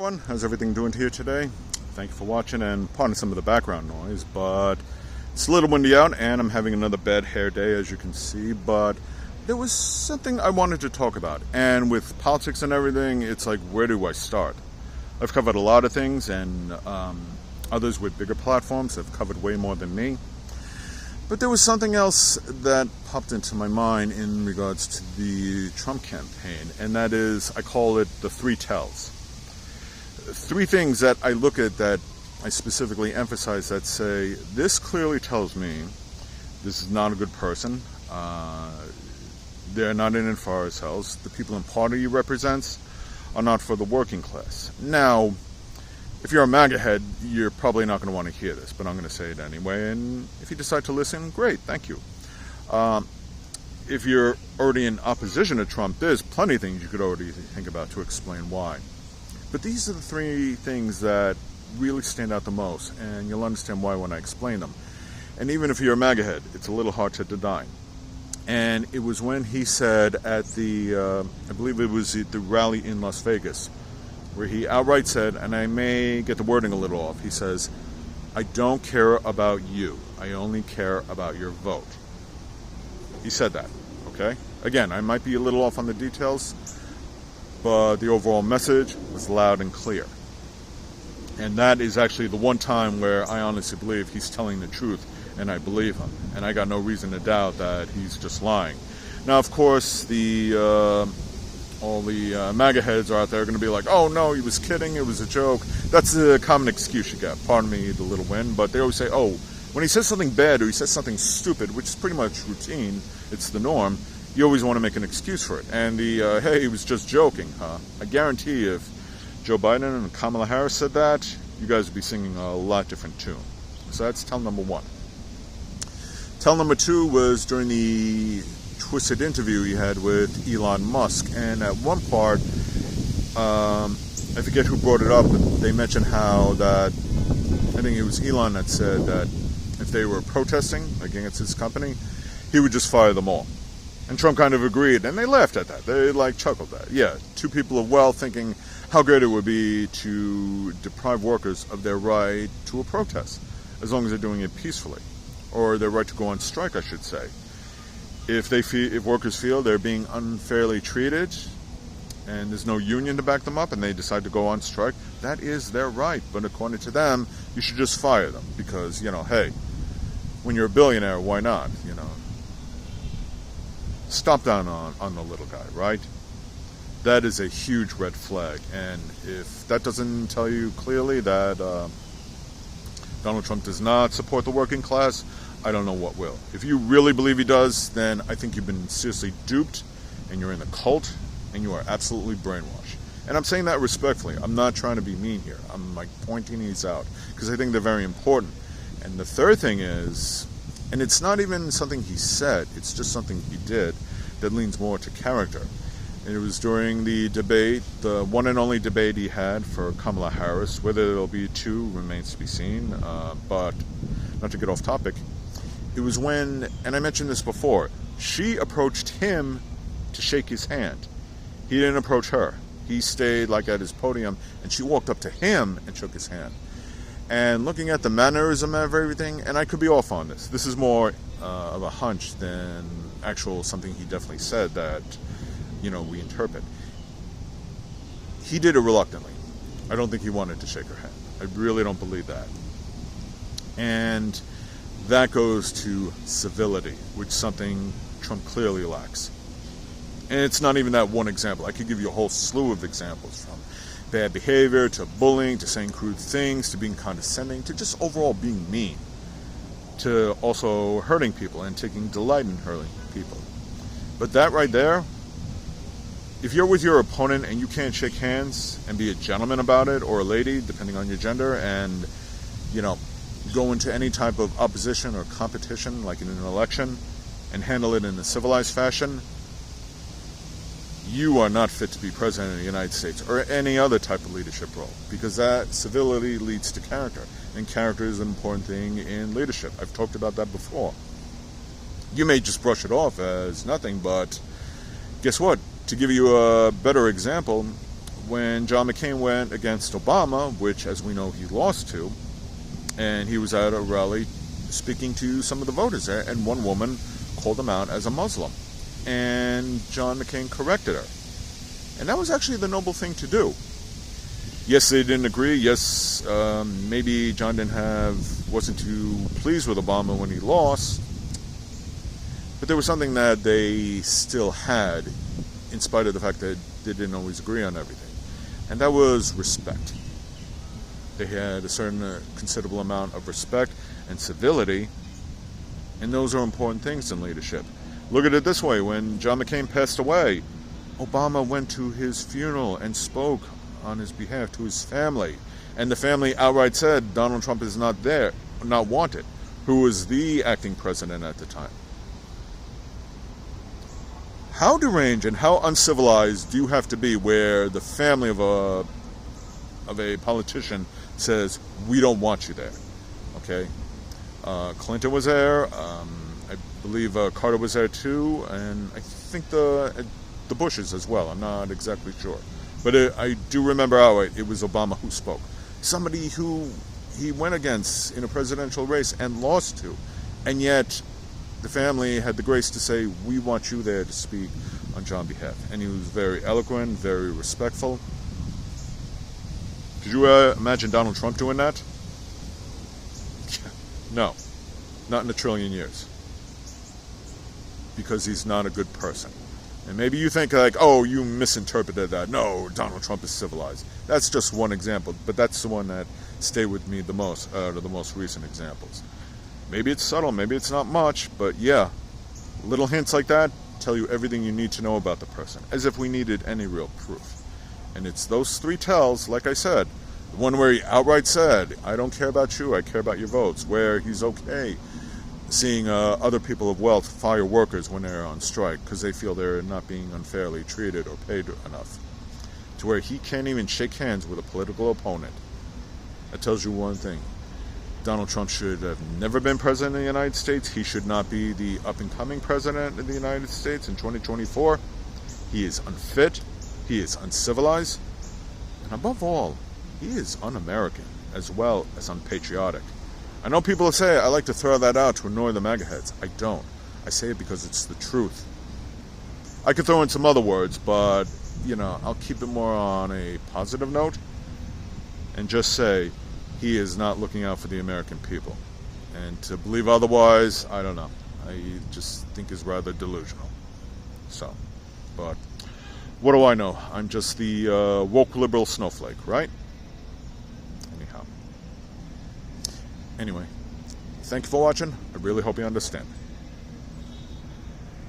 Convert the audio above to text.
Everyone, how's everything doing here today? Thank you for watching, and pardon some of the background noise, but it's a little windy out and I'm having another bad hair day, as you can see. But there was something I wanted to talk about, and with politics and everything, it's like, where do I start? I've covered a lot of things, and others with bigger platforms have covered way more than me. But there was something else that popped into my mind in regards to the Trump campaign, and that is, I call it the three tells. Three things that I look at that I specifically emphasize that say, this clearly tells me this is not a good person. They're not in it for ourselves. The people in party he represents are not for the working class. Now, if you're a MAGA head, you're probably not going to want to hear this, but I'm going to say it anyway. And if you decide to listen, great, thank you. If you're already in opposition to Trump, there's plenty of things you could already think about to explain why. But these are the three things that really stand out the most, and you'll understand why when I explain them. And even if you're a MAGA head, it's a little hard to deny. And it was when he said at the, I believe it was the rally in Las Vegas, where he outright said, and I may get the wording a little off, he says, "I don't care about you. I only care about your vote." He said that, okay? Again, I might be a little off on the details, but the overall message was loud and clear. And that is actually the one time where I honestly believe he's telling the truth, and I believe him. And I got no reason to doubt that he's just lying. Now, of course, all the MAGA heads are out there going to be like, "Oh no, he was kidding, it was a joke." That's the common excuse you get. Pardon me, the little win, but they always say, "Oh, when he says something bad or he says something stupid," which is pretty much routine, it's the norm, you always want to make an excuse for it. And hey, he was just joking, huh? I guarantee if Joe Biden and Kamala Harris said that, you guys would be singing a lot different tune. So that's tell number one. Tell number two was during the twisted interview he had with Elon Musk. And at one part, I forget who brought it up, but they mentioned how that, I think it was Elon that said that if they were protesting against his company, he would just fire them all. And Trump kind of agreed, and they laughed at that. They chuckled at it. Yeah, two people of wealth thinking how great it would be to deprive workers of their right to a protest, as long as they're doing it peacefully, or their right to go on strike, I should say. If workers feel they're being unfairly treated, and there's no union to back them up, and they decide to go on strike, that is their right. But according to them, you should just fire them because, hey, when you're a billionaire, why not? Stop down on the little guy, right? That is a huge red flag. And if that doesn't tell you clearly that Donald Trump does not support the working class, I don't know what will. If you really believe he does, then I think you've been seriously duped, and you're in the cult, and you are absolutely brainwashed. And I'm saying that respectfully. I'm not trying to be mean here. I'm pointing these out because I think they're very important. And the third thing is, and it's not even something he said, it's just something he did that leans more to character. And it was during the debate, the one and only debate he had for Kamala Harris. Whether there'll be two remains to be seen, but not to get off topic. It was when, and I mentioned this before, she approached him to shake his hand. He didn't approach her. He stayed at his podium, and she walked up to him and shook his hand. And looking at the mannerism of everything, and I could be off on this. This is more of a hunch than actual something he definitely said that, we interpret. He did it reluctantly. I don't think he wanted to shake her hand. I really don't believe that. And that goes to civility, which is something Trump clearly lacks. And it's not even that one example. I could give you a whole slew of examples, from bad behavior to bullying to saying crude things to being condescending to just overall being mean, to also hurting people and taking delight in hurting people. But that right there, if you're with your opponent and you can't shake hands and be a gentleman about it, or a lady, depending on your gender, and, go into any type of opposition or competition, like in an election, and handle it in a civilized fashion, you are not fit to be president of the United States or any other type of leadership role, because that civility leads to character, and character is an important thing in leadership. I've talked about that before. You may just brush it off as nothing, but guess what? To give you a better example, when John McCain went against Obama, which, as we know, he lost to, and he was at a rally speaking to some of the voters there, and one woman called him out as a Muslim, and John McCain corrected her. And that was actually the noble thing to do. Yes, they didn't agree. Yes, maybe John wasn't too pleased with Obama when he lost, but there was something that they still had, in spite of the fact that they didn't always agree on everything. And that was respect. They had a certain considerable amount of respect and civility, and those are important things in leadership. Look at it this way: when John McCain passed away, Obama went to his funeral and spoke on his behalf to his family, and the family outright said Donald Trump is not wanted, who was the acting president at the time. How deranged and how uncivilized do you have to be where the family of a politician says, we don't want you there? Okay, Clinton was there. I believe Carter was there too, and I think the Bushes as well. I'm not exactly sure, but I do remember outright it was Obama who spoke. Somebody who he went against in a presidential race and lost to, and yet the family had the grace to say, we want you there to speak on John's behalf. And he was very eloquent, very respectful. Could you imagine Donald Trump doing that? No, not in a trillion years. Because he's not a good person. And maybe you think like, oh, you misinterpreted that. No, Donald Trump is civilized. That's just one example, but that's the one that stayed with me the most out of the most recent examples. Maybe it's subtle, maybe it's not much, but yeah, little hints like that tell you everything you need to know about the person, as if we needed any real proof. And it's those three tells, like I said, the one where he outright said, I don't care about you, I care about your votes, where he's okay seeing other people of wealth fire workers when they're on strike because they feel they're not being unfairly treated or paid enough, to where he can't even shake hands with a political opponent. That tells you one thing: Donald Trump should have never been president of the United States. He should not be the up-and-coming president of the United States in 2024. He is unfit, he is uncivilized, and above all, he is un-American as well as unpatriotic. I know people say I like to throw that out to annoy the MAGA heads. I don't. I say it because it's the truth. I could throw in some other words, but, I'll keep it more on a positive note and just say he is not looking out for the American people. And to believe otherwise, I don't know. I just think is rather delusional. So, but what do I know? I'm just the woke liberal snowflake, right? Anyway, thank you for watching. I really hope you understand.